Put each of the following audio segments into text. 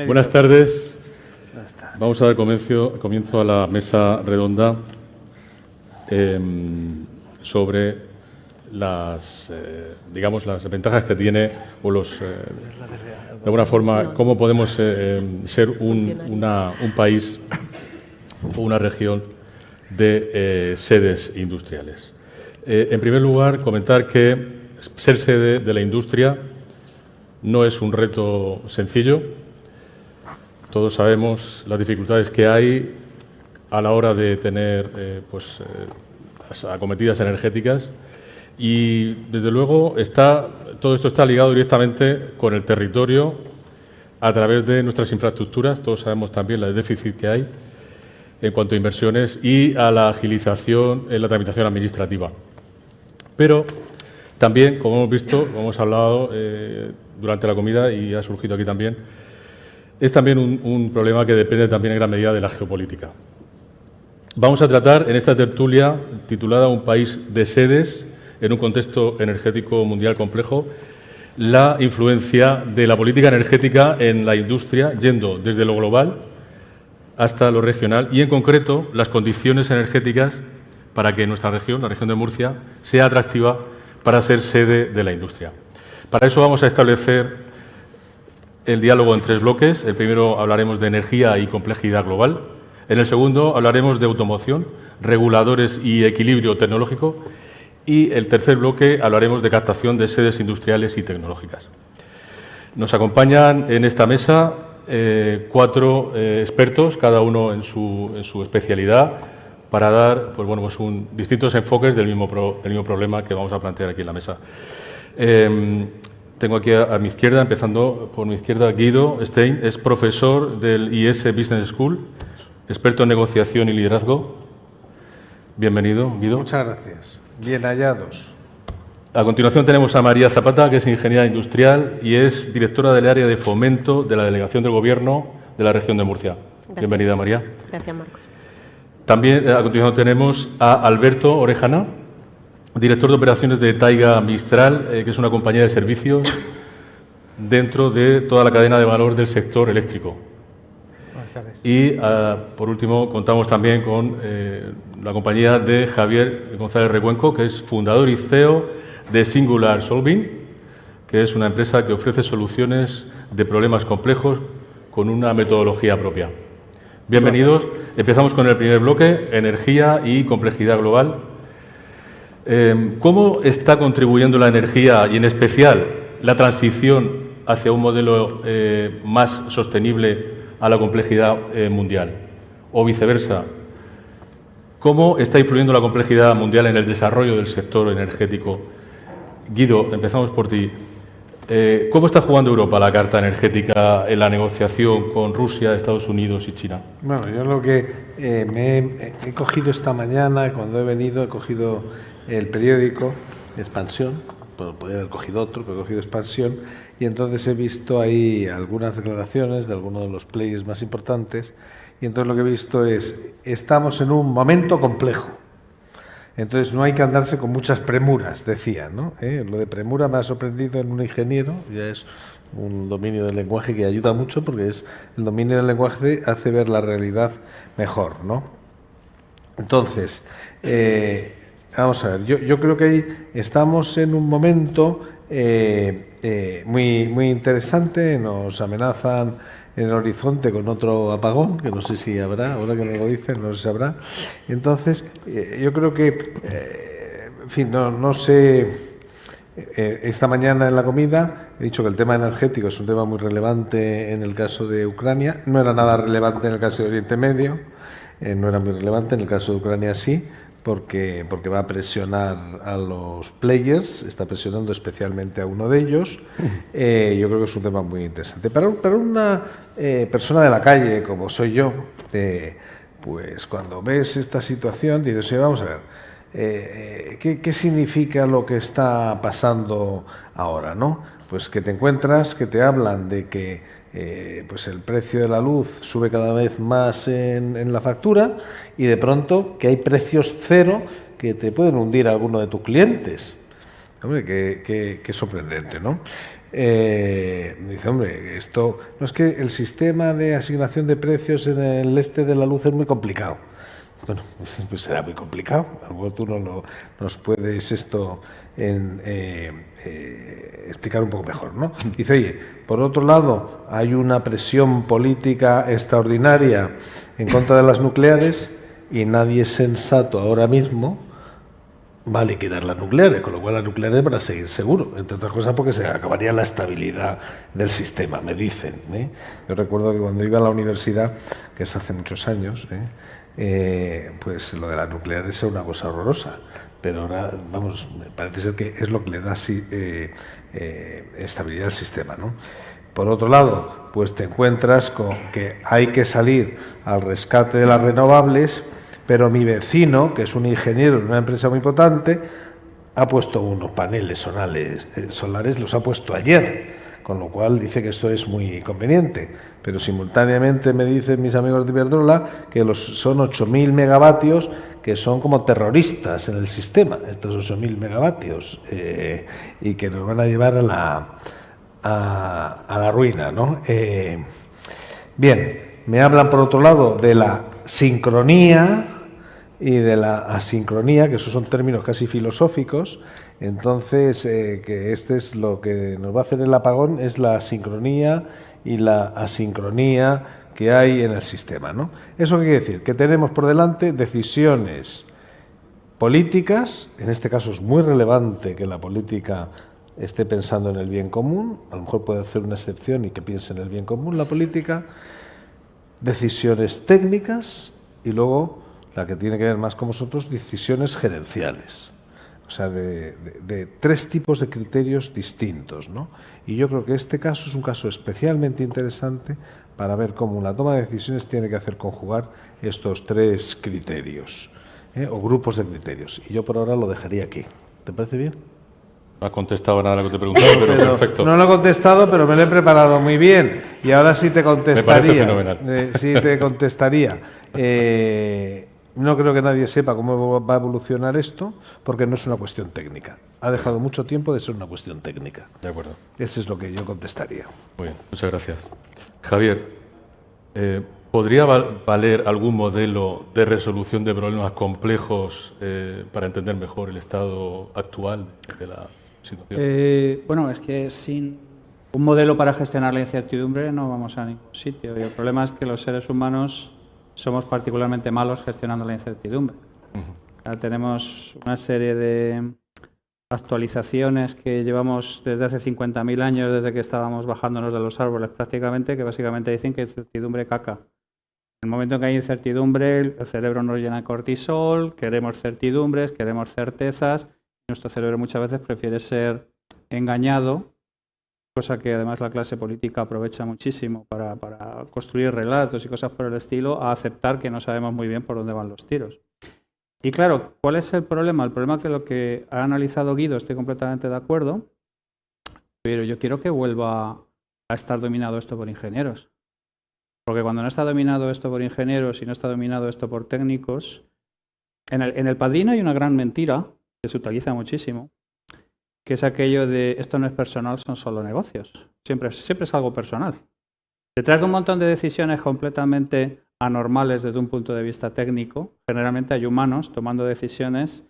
Buenas tardes. Vamos a dar comienzo a la mesa redonda sobre las ventajas que tiene o de alguna forma, cómo podemos ser un país o una región de sedes industriales. En primer lugar, comentar que ser sede de la industria no es un reto sencillo. Todos sabemos las dificultades que hay a la hora de tener acometidas energéticas y, desde luego, todo esto está ligado directamente con el territorio a través de nuestras infraestructuras. Todos sabemos también el déficit que hay en cuanto a inversiones y a la agilización en la tramitación administrativa. Pero también, como hemos visto, como hemos hablado durante la comida y ha surgido aquí también, es también un problema que depende también en gran medida de la geopolítica. Vamos a tratar en esta tertulia, titulada Un país de sedes en un contexto energético mundial complejo, la influencia de la política energética en la industria, yendo desde lo global hasta lo regional y, en concreto, las condiciones energéticas para que nuestra región, la región de Murcia, sea atractiva para ser sede de la industria. Para eso vamos a establecer el diálogo en tres bloques. El primero hablaremos de energía y complejidad global. En el segundo hablaremos de automoción, reguladores y equilibrio tecnológico. Y el tercer bloque hablaremos de captación de sedes industriales y tecnológicas. Nos acompañan en esta mesa cuatro expertos, cada uno en su especialidad, para dar distintos enfoques del mismo problema que vamos a plantear aquí en la mesa. Tengo aquí a mi izquierda, empezando por mi izquierda, Guido Stein, es profesor del IS Business School, experto en negociación y liderazgo. Bienvenido, Guido. Muchas gracias. Bien hallados. A continuación tenemos a María Zapata, que es ingeniera industrial y es directora del área de fomento de la Delegación del Gobierno de la región de Murcia. Gracias. Bienvenida, María. Gracias, Marcos. También a continuación tenemos a Alberto Orejana, director de operaciones de Taiga Mistral, que es una compañía de servicios dentro de toda la cadena de valor del sector eléctrico. Buenas tardes. Y, por último, contamos también con la compañía de Javier González Recuenco, que es fundador y CEO de Singular Solving, que es una empresa que ofrece soluciones de problemas complejos con una metodología propia. Bienvenidos. Empezamos con el primer bloque, energía y complejidad global. ¿Cómo está contribuyendo la energía y, en especial, la transición hacia un modelo más sostenible a la complejidad mundial? O viceversa, ¿cómo está influyendo la complejidad mundial en el desarrollo del sector energético? Guido, empezamos por ti. ¿Cómo está jugando Europa la carta energética en la negociación con Rusia, Estados Unidos y China? Bueno, yo lo que he cogido esta mañana, cuando he venido, he cogido el periódico Expansión, podría haber cogido otro, pero he cogido Expansión, y entonces he visto ahí algunas declaraciones de algunos de los players más importantes, y entonces lo que he visto es, estamos en un momento complejo. Entonces no hay que andarse con muchas premuras, decía, ¿no? Lo de premura me ha sorprendido en un ingeniero, ya es un dominio del lenguaje que ayuda mucho, porque es el dominio del lenguaje hace ver la realidad mejor, ¿no? Entonces, vamos a ver, yo creo que ahí estamos en un momento muy interesante. Nos amenazan en el horizonte con otro apagón, que no sé si habrá, ahora que me lo dicen, no sé si habrá. Entonces, yo creo que, en fin, no sé, esta mañana en la comida he dicho que el tema energético es un tema muy relevante en el caso de Ucrania, no era nada relevante en el caso de Oriente Medio, no era muy relevante, en el caso de Ucrania sí, porque va a presionar a los players, está presionando especialmente a uno de ellos. Yo creo que es un tema muy interesante. Para una persona de la calle, como soy yo, pues cuando ves esta situación, dices, oye, vamos a ver, ¿qué significa lo que está pasando ahora, ¿no? Pues que te encuentras, que te hablan de que pues el precio de la luz sube cada vez más en la factura y de pronto que hay precios cero que te pueden hundir a alguno de tus clientes. Hombre, qué sorprendente, ¿no? Dice, hombre, esto no es que el sistema de asignación de precios en el este de la luz es muy complicado. Bueno, pues será muy complicado. A lo mejor tú nos puedes esto explicar un poco mejor, ¿no? Dice, oye, por otro lado, hay una presión política extraordinaria en contra de las nucleares y nadie sensato ahora mismo va a liquidar las nucleares, con lo cual las nucleares van a seguir seguro, entre otras cosas porque se acabaría la estabilidad del sistema, me dicen. Yo recuerdo que cuando iba a la universidad, que es hace muchos años, pues lo de las nucleares era una cosa horrorosa, pero ahora, vamos, parece ser que es lo que le da estabilidad al sistema, ¿no? Por otro lado, pues te encuentras con que hay que salir al rescate de las renovables, pero mi vecino, que es un ingeniero de una empresa muy potente, ha puesto unos paneles solares, los ha puesto ayer, con lo cual dice que esto es muy conveniente. Pero simultáneamente me dicen mis amigos de Iberdrola que son 8.000 megavatios que son como terroristas en el sistema, estos 8.000 megavatios, y que nos van a llevar a la ruina, ¿no? Bien, me hablan por otro lado de la sincronía y de la asincronía, que esos son términos casi filosóficos. Entonces, que este es lo que nos va a hacer el apagón, es la sincronía y la asincronía que hay en el sistema, ¿no? ¿Eso qué quiere decir? Que tenemos por delante decisiones políticas, en este caso es muy relevante que la política esté pensando en el bien común, a lo mejor puede hacer una excepción y que piense en el bien común la política, decisiones técnicas y luego la que tiene que ver más con vosotros, decisiones gerenciales. O sea, de tres tipos de criterios distintos, ¿no? Y yo creo que este caso es un caso especialmente interesante para ver cómo la toma de decisiones tiene que hacer conjugar estos tres criterios, o grupos de criterios. Y yo por ahora lo dejaría aquí. ¿Te parece bien? No has contestado nada de lo que te preguntaba, pero perfecto. No lo he contestado, pero me lo he preparado muy bien. Y ahora sí te contestaría. Me parece fenomenal. Sí te contestaría. No creo que nadie sepa cómo va a evolucionar esto, porque no es una cuestión técnica. Ha dejado mucho tiempo de ser una cuestión técnica. De acuerdo. Ese es lo que yo contestaría. Muy bien, muchas gracias. Javier, ¿podría valer algún modelo de resolución de problemas complejos para entender mejor el estado actual de la situación? Bueno, es que sin un modelo para gestionar la incertidumbre no vamos a ningún sitio. Y el problema es que los seres humanos somos particularmente malos gestionando la incertidumbre. Tenemos una serie de actualizaciones que llevamos desde hace 50.000 años, desde que estábamos bajándonos de los árboles prácticamente, que básicamente dicen que incertidumbre caca. En el momento en que hay incertidumbre, el cerebro nos llena de cortisol, queremos certidumbres, queremos certezas. Nuestro cerebro muchas veces prefiere ser engañado, cosa que además la clase política aprovecha muchísimo para construir relatos y cosas por el estilo, a aceptar que no sabemos muy bien por dónde van los tiros. Y claro, ¿cuál es el problema? El problema es que lo que ha analizado Guido, estoy completamente de acuerdo, pero yo quiero que vuelva a estar dominado esto por ingenieros. Porque cuando no está dominado esto por ingenieros y no está dominado esto por técnicos, en el Padrino hay una gran mentira que se utiliza muchísimo, que es aquello de esto no es personal, son solo negocios. Siempre es algo personal. Detrás de un montón de decisiones completamente anormales desde un punto de vista técnico, generalmente hay humanos tomando decisiones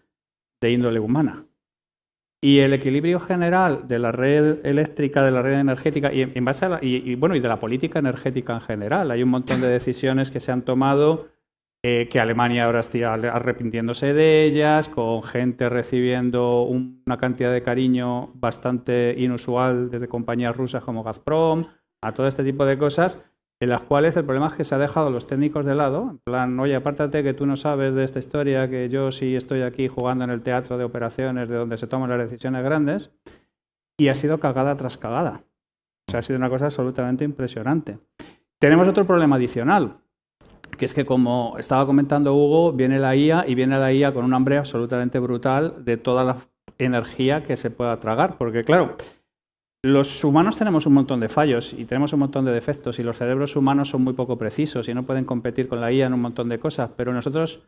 de índole humana. Y el equilibrio general de la red eléctrica, de la red energética y en base a y de la política energética en general, hay un montón de decisiones que se han tomado que Alemania ahora está arrepintiéndose de ellas, con gente recibiendo una cantidad de cariño bastante inusual desde compañías rusas como Gazprom, a todo este tipo de cosas, en las cuales el problema es que se ha dejado a los técnicos de lado, en plan, oye, apártate que tú no sabes de esta historia, que yo sí estoy aquí jugando en el teatro de operaciones de donde se toman las decisiones grandes, y ha sido cagada tras cagada. O sea, ha sido una cosa absolutamente impresionante. Tenemos otro problema adicional, que es que, como estaba comentando Hugo, viene la IA y viene la IA con un hambre absolutamente brutal de toda la energía que se pueda tragar. Porque, claro, los humanos tenemos un montón de fallos y tenemos un montón de defectos y los cerebros humanos son muy poco precisos y no pueden competir con la IA en un montón de cosas. Pero nosotros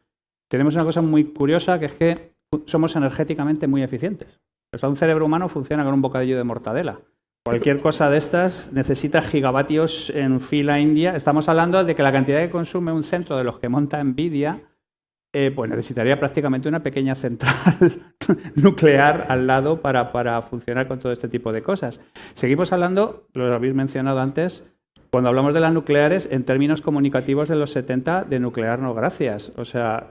tenemos una cosa muy curiosa, que es que somos energéticamente muy eficientes. O sea, un cerebro humano funciona con un bocadillo de mortadela. Cualquier cosa de estas necesita gigavatios en fila india. Estamos hablando de que la cantidad que consume un centro de los que monta Nvidia, pues necesitaría prácticamente una pequeña central nuclear al lado para funcionar con todo este tipo de cosas. Seguimos hablando, lo habéis mencionado antes, cuando hablamos de las nucleares, en términos comunicativos de los 70, de nuclear no gracias. O sea,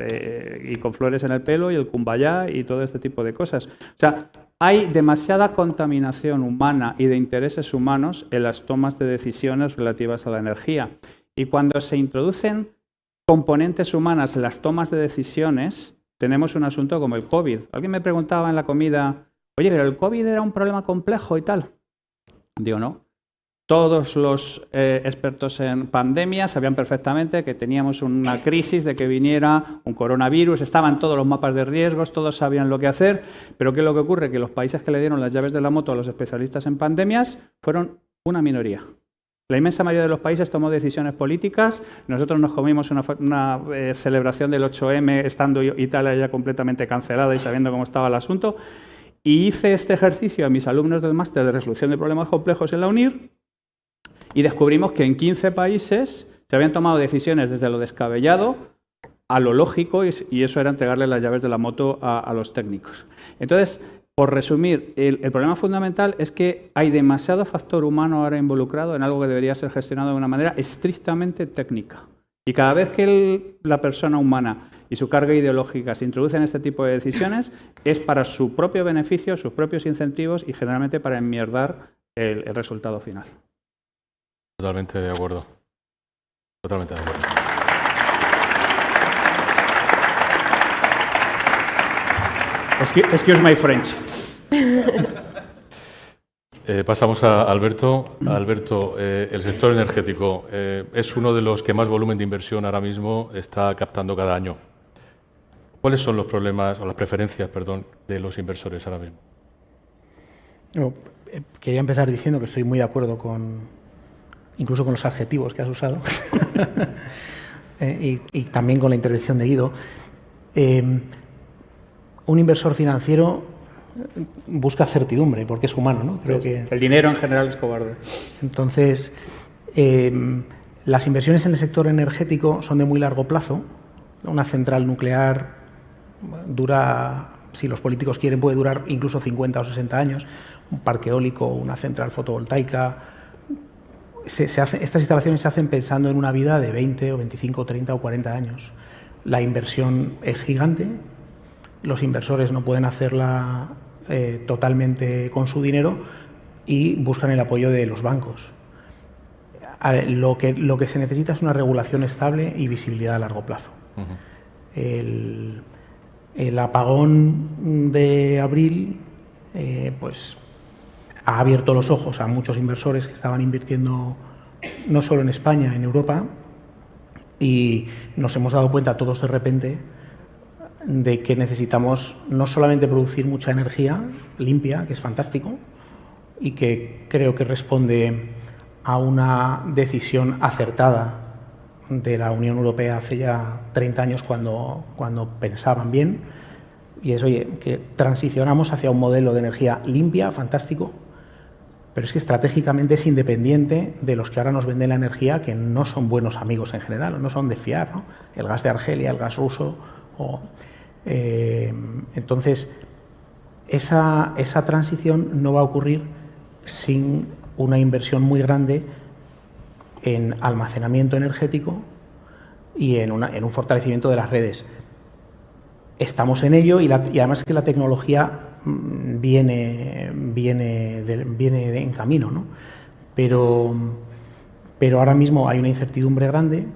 y con flores en el pelo y el kumbaya y todo este tipo de cosas. O sea, hay demasiada contaminación humana y de intereses humanos en las tomas de decisiones relativas a la energía. Y cuando se introducen componentes humanas en las tomas de decisiones, tenemos un asunto como el COVID. Alguien me preguntaba en la comida, oye, ¿pero el COVID era un problema complejo y tal? Digo, no. Todos los expertos en pandemia sabían perfectamente que teníamos una crisis de que viniera un coronavirus, estaban todos los mapas de riesgos, todos sabían lo que hacer, pero ¿qué es lo que ocurre? Que los países que le dieron las llaves de la moto a los especialistas en pandemias fueron una minoría. La inmensa mayoría de los países tomó decisiones políticas. Nosotros nos comimos una celebración del 8M estando Italia ya completamente cancelada y sabiendo cómo estaba el asunto. Y hice este ejercicio a mis alumnos del máster de resolución de problemas complejos en la UNIR y descubrimos que en 15 países se habían tomado decisiones desde lo descabellado a lo lógico y eso era entregarle las llaves de la moto a los técnicos. Entonces, por resumir, el problema fundamental es que hay demasiado factor humano ahora involucrado en algo que debería ser gestionado de una manera estrictamente técnica. Y cada vez que la persona humana y su carga ideológica se introducen en este tipo de decisiones, es para su propio beneficio, sus propios incentivos y generalmente para enmierdar el resultado final. Totalmente de acuerdo. Totalmente de acuerdo. Excuse my French. Pasamos a Alberto. Alberto, el sector energético es uno de los que más volumen de inversión ahora mismo está captando cada año. ¿Cuáles son los problemas o las preferencias, perdón, de los inversores ahora mismo? Bueno, quería empezar diciendo que estoy muy de acuerdo incluso con los adjetivos que has usado y también con la intervención de Guido. Un inversor financiero busca certidumbre porque es humano, ¿no? Creo que el dinero en general es cobarde. Entonces, las inversiones en el sector energético son de muy largo plazo. Una central nuclear dura, si los políticos quieren, puede durar incluso 50 o 60 años. Un parque eólico, una central fotovoltaica. Estas instalaciones se hacen pensando en una vida de 20 o 25, 30 o 40 años. La inversión es gigante. Los inversores no pueden hacerla totalmente con su dinero y buscan el apoyo de los bancos. Lo que se necesita es una regulación estable y visibilidad a largo plazo. Uh-huh. El apagón de abril pues ha abierto los ojos a muchos inversores que estaban invirtiendo no solo en España, en Europa, y nos hemos dado cuenta todos de repente de que necesitamos no solamente producir mucha energía limpia, que es fantástico, y que creo que responde a una decisión acertada de la Unión Europea hace ya 30 años cuando pensaban bien, y es, oye, que transicionamos hacia un modelo de energía limpia, fantástico, pero es que estratégicamente es independiente de los que ahora nos venden la energía, que no son buenos amigos en general, no son de fiar, ¿no? El gas de Argelia, el gas ruso. Entonces, esa transición no va a ocurrir sin una inversión muy grande en almacenamiento energético y en un fortalecimiento de las redes. Estamos en ello y además que la tecnología viene en camino, ¿no? Pero ahora mismo hay una incertidumbre grande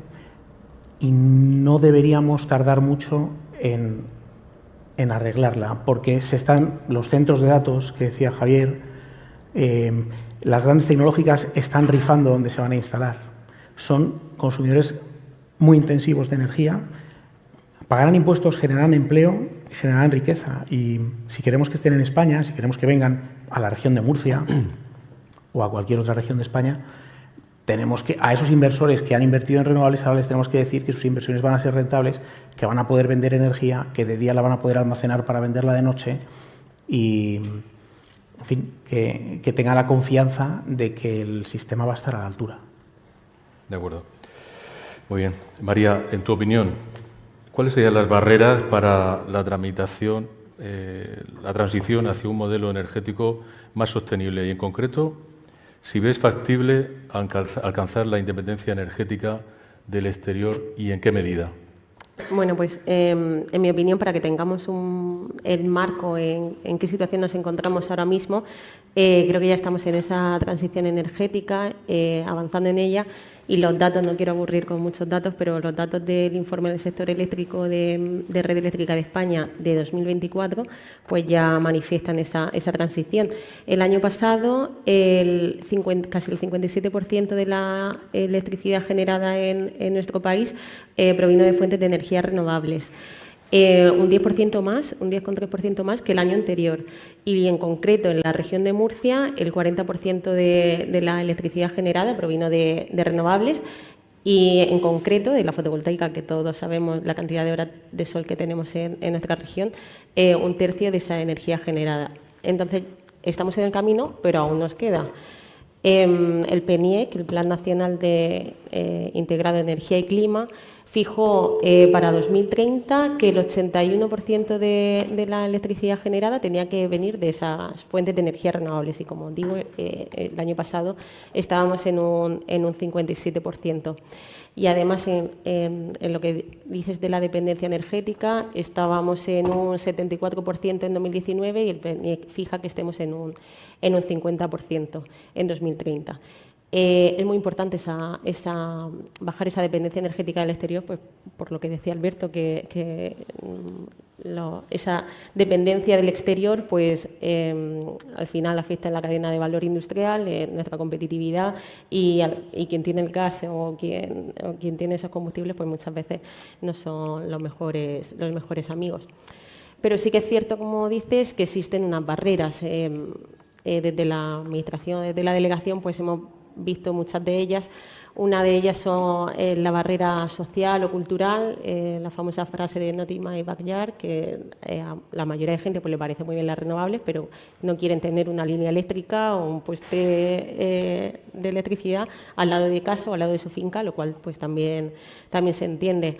y no deberíamos tardar mucho en arreglarla, porque los centros de datos que decía Javier, las grandes tecnológicas están rifando donde se van a instalar. Son consumidores muy intensivos de energía, pagarán impuestos, generarán empleo, generarán riqueza, y si queremos que estén en España, si queremos que vengan a la región de Murcia o a cualquier otra región de España, tenemos que, a esos inversores que han invertido en renovables, ahora les tenemos que decir que sus inversiones van a ser rentables, que van a poder vender energía, que de día la van a poder almacenar para venderla de noche, y en fin, que tenga la confianza de que el sistema va a estar a la altura. De acuerdo. Muy bien. María, en tu opinión, ¿cuáles serían las barreras para la tramitación, la transición hacia un modelo energético más sostenible? Y en concreto, si ves factible alcanzar la independencia energética del exterior y en qué medida. Bueno, pues en mi opinión, para que tengamos el marco en qué situación nos encontramos ahora mismo, creo que ya estamos en esa transición energética, avanzando en ella, y los datos, no quiero aburrir con muchos datos, pero los datos del informe del sector eléctrico de Red Eléctrica de España de 2024 pues ya manifiestan esa transición. El año pasado casi el 57% de la electricidad generada en nuestro país provino de fuentes de energía renovables. Un 10% más, un 10,3% más que el año anterior. Y en concreto en la región de Murcia el 40% de la electricidad generada provino de renovables y en concreto de la fotovoltaica, que todos sabemos la cantidad de horas de sol que tenemos en nuestra región, un tercio de esa energía generada. Entonces estamos en el camino, pero aún nos queda. El PNIEC, el Plan Nacional Integrado de Energía y Clima, fijó para 2030 que el 81% de la electricidad generada tenía que venir de esas fuentes de energía renovables y, como digo, el año pasado estábamos en un 57%. Y además, en lo que dices de la dependencia energética, estábamos en un 74% en 2019 y el PNIEC fija que estemos en un 50% en 2030. Es muy importante bajar esa dependencia energética del exterior, pues por lo que decía Alberto, esa dependencia del exterior pues al final afecta en la cadena de valor industrial, en nuestra competitividad y quien tiene el gas o quien tiene esos combustibles pues muchas veces no son los mejores amigos. Pero sí que es cierto, como dices, que existen unas barreras. Desde la Administración, desde la Delegación, pues hemos visto muchas de ellas. Una de ellas son la barrera social o cultural, la famosa frase de Not in my backyard, que a la mayoría de gente pues, le parece muy bien las renovables, pero no quieren tener una línea eléctrica o un poste de electricidad al lado de casa o al lado de su finca, lo cual pues también se entiende.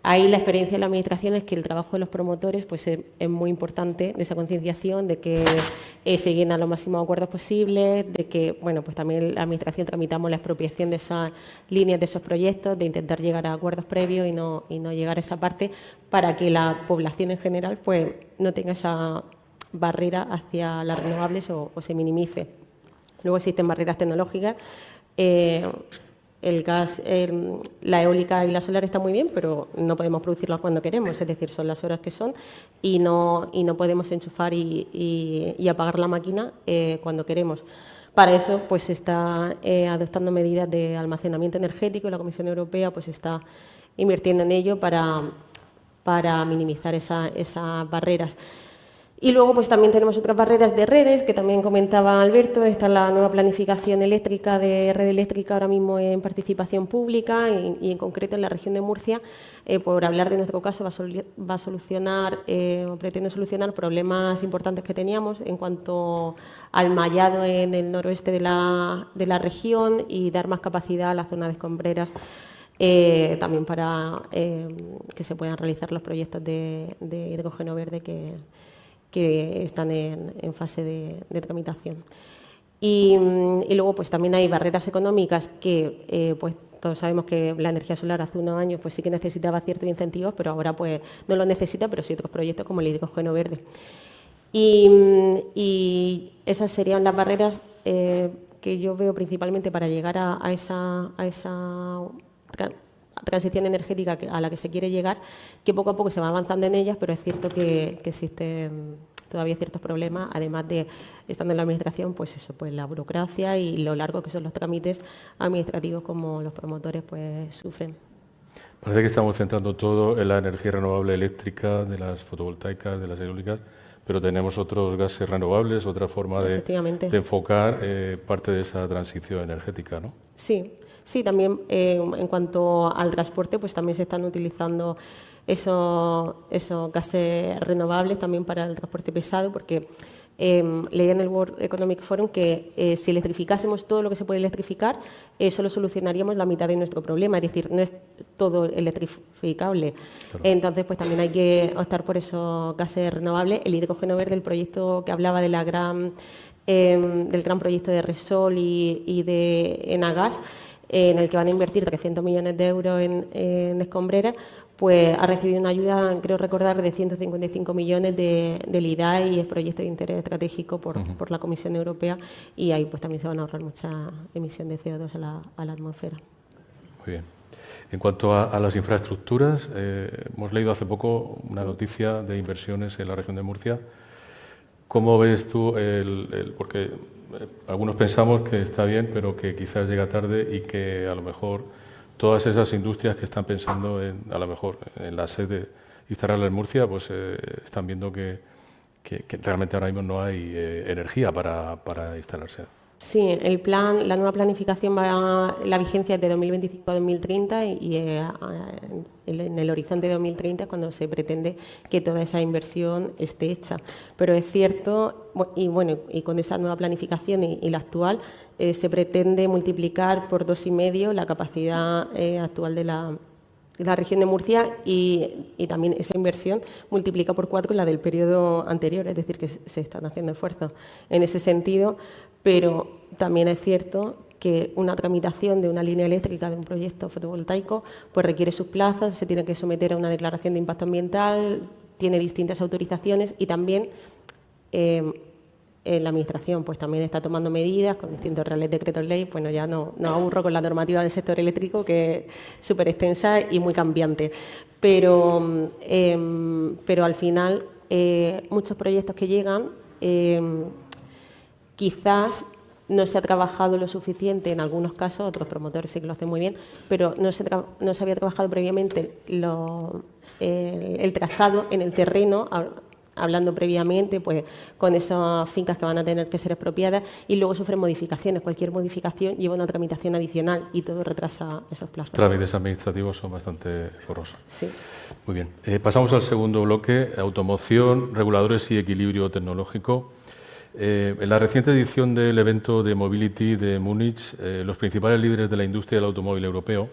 Ahí la experiencia de la Administración es que el trabajo de los promotores pues, es muy importante, de esa concienciación, de que se lleguen a los máximos acuerdos posibles, de que bueno, pues también la Administración tramitamos la expropiación de esas líneas, de esos proyectos, de intentar llegar a acuerdos previos y no llegar a esa parte para que la población en general pues, no tenga esa barrera hacia las renovables o se minimice. Luego existen barreras tecnológicas. El gas, la eólica y la solar están muy bien, pero no podemos producirlas cuando queremos, es decir, son las horas que son y no podemos enchufar y apagar la máquina cuando queremos. Para eso pues se está adoptando medidas de almacenamiento energético y la Comisión Europea pues está invirtiendo en ello para minimizar esas barreras. Y luego pues también tenemos otras barreras de redes, que también comentaba Alberto. Está la nueva planificación eléctrica de Red Eléctrica, ahora mismo en participación pública y en concreto en la región de Murcia, por hablar de nuestro caso, va a solucionar, pretende solucionar problemas importantes que teníamos en cuanto al mallado en el noroeste de la región y dar más capacidad a la zona de escombreras. También para que se puedan realizar los proyectos de hidrógeno verde que están en fase de tramitación. Y luego pues también hay barreras económicas que pues todos sabemos que la energía solar hace unos años pues sí que necesitaba ciertos incentivos, pero ahora pues no lo necesita, pero sí otros proyectos como el hidrógeno verde. Y esas serían las barreras que yo veo principalmente para llegar a esa transición energética a la que se quiere llegar, que poco a poco se va avanzando en ellas, pero es cierto que existen todavía ciertos problemas, además de, estando en la Administración, pues eso, pues la burocracia y lo largo que son los trámites administrativos como los promotores pues sufren. Parece que estamos centrando todo en la energía renovable eléctrica, de las fotovoltaicas, de las eólicas, pero tenemos otros gases renovables, otra forma de enfocar parte de esa transición energética, ¿no? Sí, también en cuanto al transporte, pues también se están utilizando esos gases renovables también para el transporte pesado, porque leí en el World Economic Forum que si electrificásemos todo lo que se puede electrificar, solo solucionaríamos la mitad de nuestro problema, es decir, no es todo electrificable. Claro. Entonces, pues también hay que optar por esos gases renovables. El hidrógeno verde, el proyecto que hablaba de del gran proyecto de Repsol y de Enagas, en el que van a invertir 300 millones de euros en escombreras, pues ha recibido una ayuda, creo recordar, de 155 millones del IDAE y es proyecto de interés estratégico por la Comisión Europea, y ahí pues también se van a ahorrar mucha emisión de CO2 a la atmósfera. Muy bien. En cuanto a las infraestructuras, hemos leído hace poco una noticia de inversiones en la región de Murcia. ¿Cómo ves tú porque algunos pensamos que está bien, pero que quizás llega tarde y que a lo mejor todas esas industrias que están pensando a lo mejor en la sede instalarla en Murcia, pues están viendo que realmente ahora mismo no hay energía para instalarse? Sí, el plan, la nueva planificación la vigencia es de 2025 a 2030 y en el horizonte de 2030 es cuando se pretende que toda esa inversión esté hecha. Pero es cierto, y con esa nueva planificación y la actual, se pretende multiplicar por 2,5 la capacidad actual de la región de Murcia y también esa inversión multiplica por 4 la del periodo anterior, es decir, que se están haciendo esfuerzos en ese sentido. Pero también es cierto que una tramitación de una línea eléctrica de un proyecto fotovoltaico pues requiere sus plazos, se tiene que someter a una declaración de impacto ambiental, tiene distintas autorizaciones y también la Administración pues también está tomando medidas con distintos reales decretos ley. Bueno, ya no aburro con la normativa del sector eléctrico, que es súper extensa y muy cambiante, pero al final muchos proyectos que llegan quizás no se ha trabajado lo suficiente en algunos casos, otros promotores sí que lo hacen muy bien, pero no se había trabajado previamente el trazado en el terreno, hablando previamente pues con esas fincas que van a tener que ser expropiadas, y luego sufren modificaciones. Cualquier modificación lleva una tramitación adicional y todo retrasa esos plazos. Trámites administrativos son bastante engorrosos. Sí. Muy bien. Pasamos al segundo bloque, automoción, reguladores y equilibrio tecnológico. En la reciente edición del evento de Mobility de Múnich, los principales líderes de la industria del automóvil europeo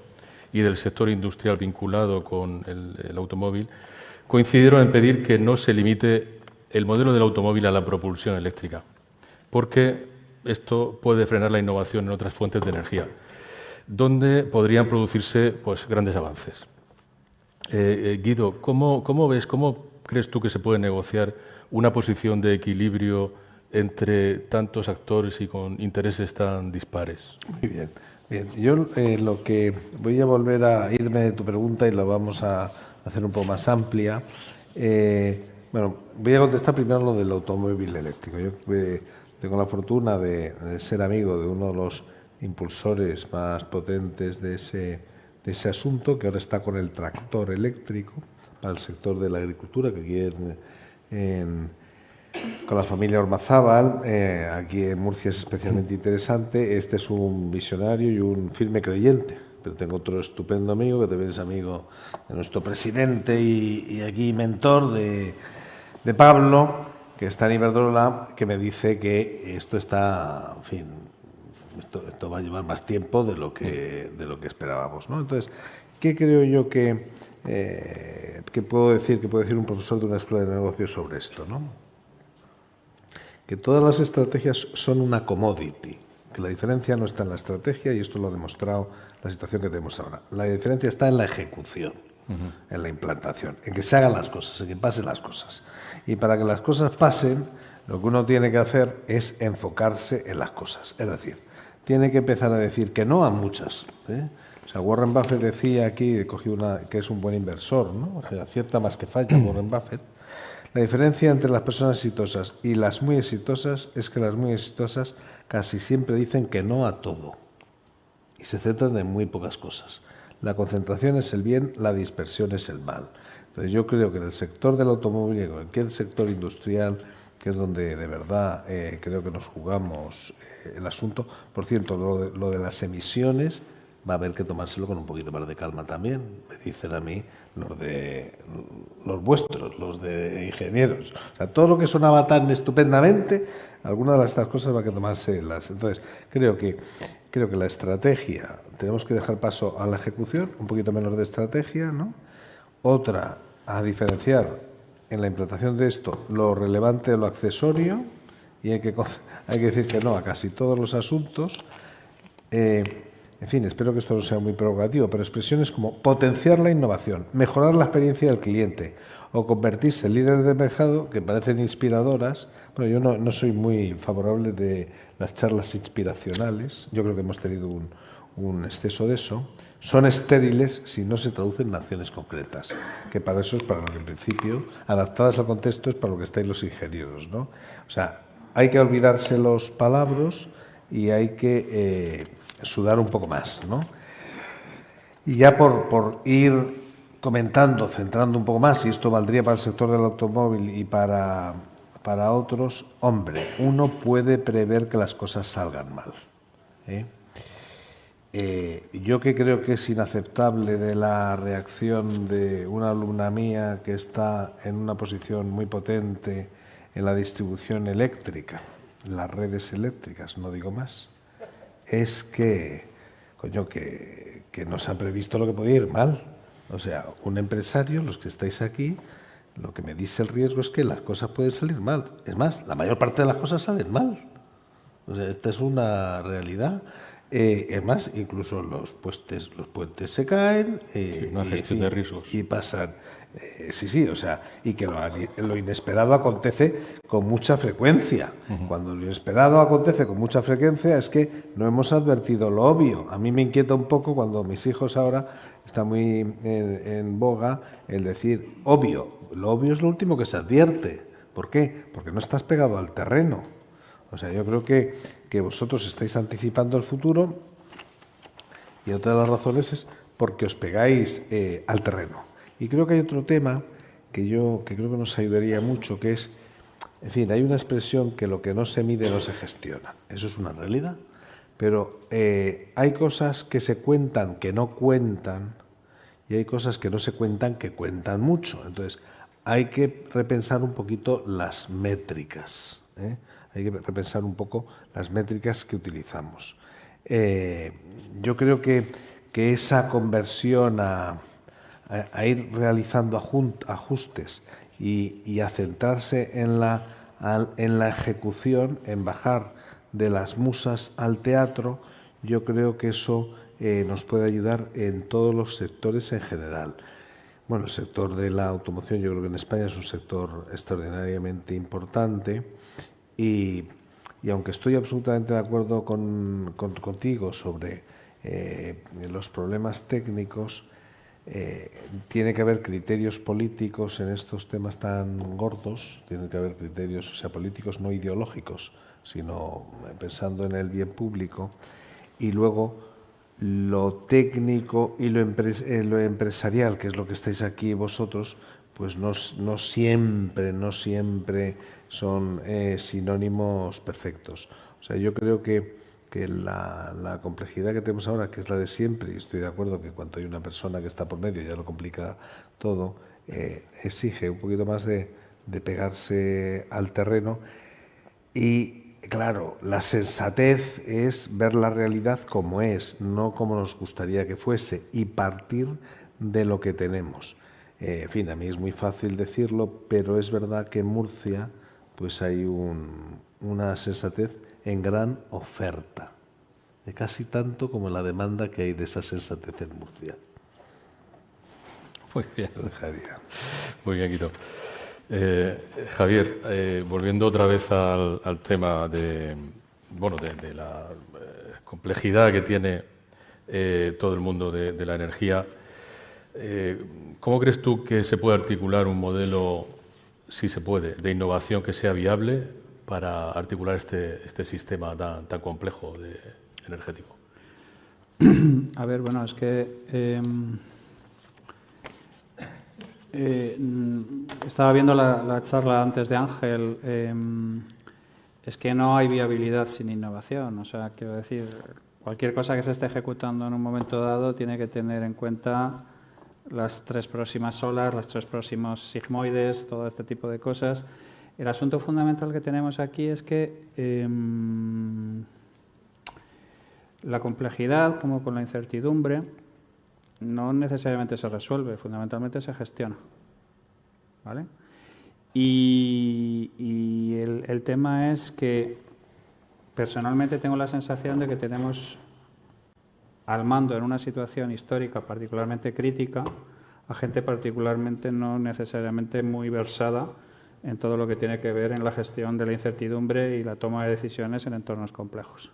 y del sector industrial vinculado con el automóvil coincidieron en pedir que no se limite el modelo del automóvil a la propulsión eléctrica, porque esto puede frenar la innovación en otras fuentes de energía, donde podrían producirse pues, grandes avances. Guido, ¿cómo ves, cómo crees tú que se puede negociar una posición de equilibrio entre tantos actores y con intereses tan dispares? Muy bien. Bien, yo lo que voy a volver a irme de tu pregunta y lo vamos a hacer un poco más amplia. Bueno, voy a contestar primero lo del automóvil eléctrico. Yo tengo la fortuna de ser amigo de uno de los impulsores más potentes de ese asunto, que ahora está con el tractor eléctrico para el sector de la agricultura, que aquí con la familia Ormazábal, aquí en Murcia es especialmente interesante. Este es un visionario y un firme creyente, pero tengo otro estupendo amigo que también es amigo de nuestro presidente y aquí mentor de Pablo, que está en Iberdrola, que me dice que esto está, en fin, esto va a llevar más tiempo de lo que esperábamos, ¿no? Entonces, ¿qué creo yo que puedo decir un profesor de una escuela de negocios sobre esto, ¿no? Que todas las estrategias son una commodity, que la diferencia no está en la estrategia, y esto lo ha demostrado la situación que tenemos ahora. La diferencia está en la ejecución, en la implantación, en que se hagan las cosas, en que pasen las cosas. Y para que las cosas pasen, lo que uno tiene que hacer es enfocarse en las cosas. Es decir, tiene que empezar a decir que no a muchas. O sea, Warren Buffett decía aquí, que es un buen inversor, ¿no? O sea, acierta más que falla Warren Buffett. La diferencia entre las personas exitosas y las muy exitosas es que las muy exitosas casi siempre dicen que no a todo y se centran en muy pocas cosas. La concentración es el bien, la dispersión es el mal. Entonces yo creo que en el sector del automóvil y en cualquier sector industrial, que es donde de verdad creo que nos jugamos el asunto. Por cierto, lo de las emisiones va a haber que tomárselo con un poquito más de calma también. Me dicen a mí los vuestros, los de ingenieros. O sea, todo lo que sonaba tan estupendamente, algunas de estas cosas va a haber que tomárselas. Entonces, creo que la estrategia, tenemos que dejar paso a la ejecución, un poquito menos de estrategia, ¿no? Otra, a diferenciar en la implantación de esto lo relevante de lo accesorio, y hay que decir que no a casi todos los asuntos. En fin, espero que esto no sea muy provocativo, pero expresiones como potenciar la innovación, mejorar la experiencia del cliente o convertirse en líder de mercado, que parecen inspiradoras. Bueno, yo no soy muy favorable de las charlas inspiracionales. Yo creo que hemos tenido un exceso de eso. Son estériles si no se traducen en acciones concretas, que para eso es para lo que en principio, adaptadas al contexto, es para lo que estáis los ingenieros, ¿no? O sea, hay que olvidarse los palabras y hay que sudar un poco más, ¿no? Y ya por ir comentando, centrando un poco más, y esto valdría para el sector del automóvil y para otros, hombre, uno puede prever que las cosas salgan mal, ¿eh? Yo que creo que es inaceptable de la reacción de una alumna mía que está en una posición muy potente en la distribución eléctrica, en las redes eléctricas, no digo más, es que, coño, que nos han previsto lo que podía ir mal. O sea, un empresario, los que estáis aquí, lo que me dice el riesgo es que las cosas pueden salir mal. Es más, la mayor parte de las cosas salen mal. O sea, esta es una realidad. Es más, incluso los puentes se caen una gestión de riesgos. Y pasan. Sí, o sea, y que lo inesperado acontece con mucha frecuencia. Cuando lo inesperado acontece con mucha frecuencia es que no hemos advertido lo obvio. A mí me inquieta un poco cuando mis hijos ahora está muy en boga el decir obvio. Lo obvio es lo último que se advierte. ¿Por qué? Porque no estás pegado al terreno. O sea, yo creo que vosotros estáis anticipando el futuro, y otra de las razones es porque os pegáis al terreno. Y creo que hay otro tema que creo que nos ayudaría mucho, que es, en fin, hay una expresión que lo que no se mide no se gestiona. Eso es una realidad. Pero hay cosas que se cuentan que no cuentan, y hay cosas que no se cuentan que cuentan mucho. Entonces, hay que repensar un poquito las métricas, ¿eh? Hay que repensar un poco las métricas que utilizamos. Yo creo que esa conversión a ir realizando ajustes y a centrarse en la ejecución, en bajar de las musas al teatro, yo creo que eso nos puede ayudar en todos los sectores en general. Bueno, el sector de la automoción yo creo que en España es un sector extraordinariamente importante. Y aunque estoy absolutamente de acuerdo contigo sobre los problemas técnicos, tiene que haber criterios políticos en estos temas tan gordos, tiene que haber criterios, o sea, políticos no ideológicos, sino pensando en el bien público, y luego lo técnico y lo empresarial, que es lo que estáis aquí vosotros, pues no siempre son sinónimos perfectos. O sea, yo creo que la complejidad que tenemos ahora, que es la de siempre, y estoy de acuerdo que cuando hay una persona que está por medio ya lo complica todo, exige un poquito más de pegarse al terreno. Y claro, la sensatez es ver la realidad como es, no como nos gustaría que fuese, y partir de lo que tenemos. En fin, a mí es muy fácil decirlo, pero es verdad que en Murcia pues hay una sensatez en gran oferta, de casi tanto como la demanda que hay de esa sensatez en Murcia. Muy bien. Lo dejaría. Muy bien, Quito. Javier, volviendo otra vez al tema de la complejidad que tiene todo el mundo de la energía, ¿cómo crees tú que se puede articular un modelo, si se puede, de innovación que sea viable para articular este sistema tan complejo energético? A ver, bueno, es que estaba viendo la charla antes de Ángel. Es que no hay viabilidad sin innovación. O sea, quiero decir, cualquier cosa que se esté ejecutando en un momento dado tiene que tener en cuenta las 3 próximas olas, los 3 próximos sigmoides, todo este tipo de cosas. El asunto fundamental que tenemos aquí es que la complejidad, como con la incertidumbre, no necesariamente se resuelve, fundamentalmente se gestiona, ¿vale? Y el tema es que personalmente tengo la sensación de que tenemos al mando en una situación histórica particularmente crítica a gente particularmente no necesariamente muy versada en todo lo que tiene que ver en la gestión de la incertidumbre y la toma de decisiones en entornos complejos.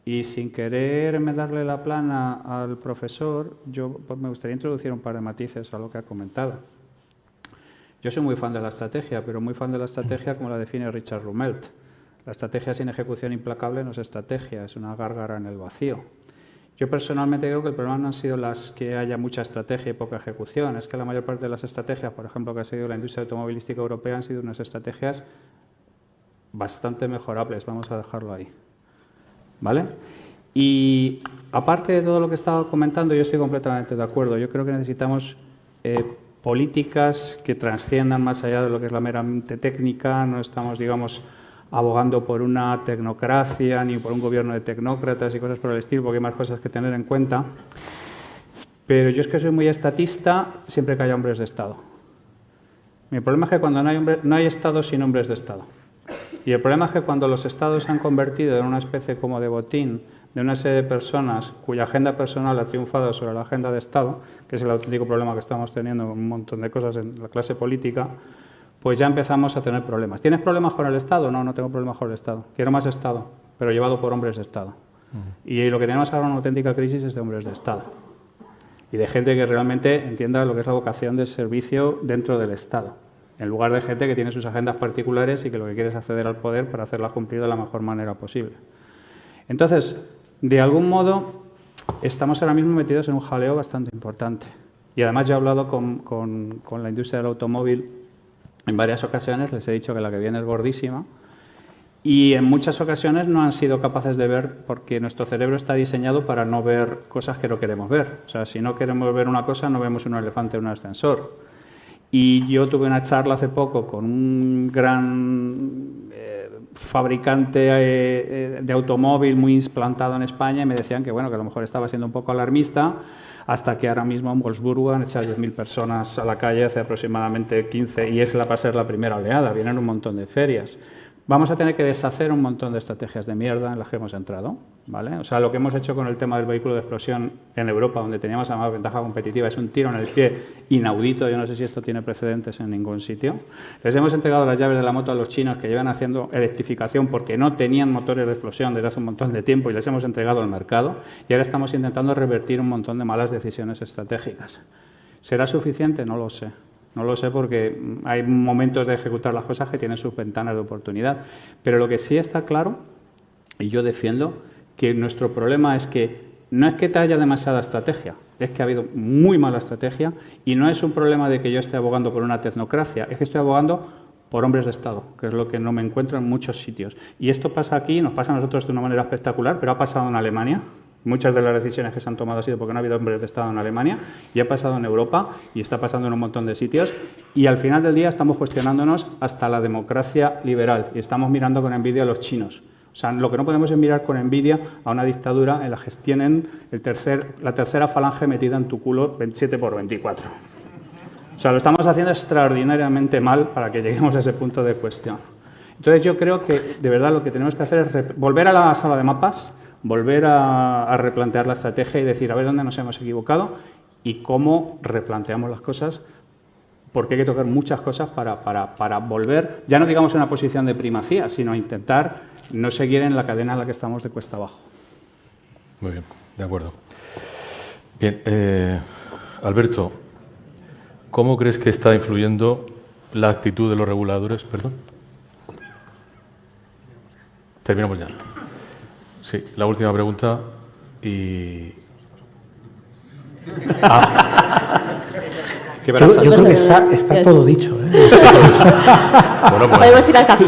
Y sin quererme darle la plana al profesor, yo me gustaría introducir un par de matices a lo que ha comentado. Yo soy muy fan de la estrategia, pero muy fan de la estrategia como la define Richard Rumelt. La estrategia sin ejecución implacable no es estrategia, es una gárgara en el vacío. Yo personalmente creo que el problema no han sido las que haya mucha estrategia y poca ejecución, es que la mayor parte de las estrategias, por ejemplo, que ha seguido la industria automovilística europea, han sido unas estrategias bastante mejorables, vamos a dejarlo ahí. ¿Vale? Y aparte de todo lo que estaba comentando, yo estoy completamente de acuerdo. Yo creo que necesitamos políticas que trasciendan más allá de lo que es la meramente técnica. No estamos, digamos, abogando por una tecnocracia ni por un gobierno de tecnócratas y cosas por el estilo, porque hay más cosas que tener en cuenta. Pero yo es que soy muy estatista siempre que haya hombres de Estado. Mi problema es que cuando no hay Estado sin hombres de Estado. Y el problema es que cuando los Estados se han convertido en una especie como de botín de una serie de personas cuya agenda personal ha triunfado sobre la agenda de Estado, que es el auténtico problema que estamos teniendo con un montón de cosas en la clase política, pues ya empezamos a tener problemas. ¿Tienes problemas con el Estado? No, no tengo problemas con el Estado. Quiero más Estado, pero llevado por hombres de Estado. Y lo que tenemos ahora una auténtica crisis es de hombres de Estado. Y de gente que realmente entienda lo que es la vocación de servicio dentro del Estado, en lugar de gente que tiene sus agendas particulares y que lo que quiere es acceder al poder para hacerlas cumplir de la mejor manera posible. Entonces, de algún modo, estamos ahora mismo metidos en un jaleo bastante importante. Y además yo he hablado con la industria del automóvil en varias ocasiones, les he dicho que la que viene es gordísima, y en muchas ocasiones no han sido capaces de ver, porque nuestro cerebro está diseñado para no ver cosas que no queremos ver. O sea, si no queremos ver una cosa, no vemos un elefante en un ascensor. Y yo tuve una charla hace poco con un gran fabricante de automóvil muy implantado en España y me decían que, bueno, que a lo mejor estaba siendo un poco alarmista, hasta que ahora mismo en Wolfsburgo han echado 10.000 personas a la calle hace aproximadamente 15 y va a ser la primera oleada, vienen un montón de ferias. Vamos a tener que deshacer un montón de estrategias de mierda en las que hemos entrado, ¿vale? O sea, lo que hemos hecho con el tema del vehículo de explosión en Europa, donde teníamos además ventaja competitiva, es un tiro en el pie inaudito. Yo no sé si esto tiene precedentes en ningún sitio. Les hemos entregado las llaves de la moto a los chinos que llevan haciendo electrificación porque no tenían motores de explosión desde hace un montón de tiempo y les hemos entregado al mercado. Y ahora estamos intentando revertir un montón de malas decisiones estratégicas. ¿Será suficiente? No lo sé. No lo sé porque hay momentos de ejecutar las cosas que tienen sus ventanas de oportunidad. Pero lo que sí está claro, y yo defiendo, que nuestro problema es que no es que haya demasiada estrategia, es que ha habido muy mala estrategia y no es un problema de que yo esté abogando por una tecnocracia, es que estoy abogando por hombres de Estado, que es lo que no me encuentro en muchos sitios. Y esto pasa aquí, nos pasa a nosotros de una manera espectacular, pero ha pasado en Alemania. Muchas de las decisiones que se han tomado han sido porque no ha habido hombres de Estado en Alemania y ha pasado en Europa y está pasando en un montón de sitios y al final del día estamos cuestionándonos hasta la democracia liberal y estamos mirando con envidia a los chinos. O sea, lo que no podemos es mirar con envidia a una dictadura en la que tienen la tercera falange metida en tu culo 27×24. O sea, lo estamos haciendo extraordinariamente mal para que lleguemos a ese punto de cuestión. Entonces yo creo que de verdad lo que tenemos que hacer es volver a la sala de mapas, volver a replantear la estrategia y decir a ver dónde nos hemos equivocado y cómo replanteamos las cosas, porque hay que tocar muchas cosas para volver, ya no digamos a una posición de primacía, sino a intentar no seguir en la cadena en la que estamos de cuesta abajo. Muy bien, de acuerdo. Bien, Alberto, ¿cómo crees que está influyendo la actitud de los reguladores? Perdón. Terminamos ya. Sí, la última pregunta y... Yo creo que está todo dicho, ¿eh? Bueno, pues, podemos ir al café.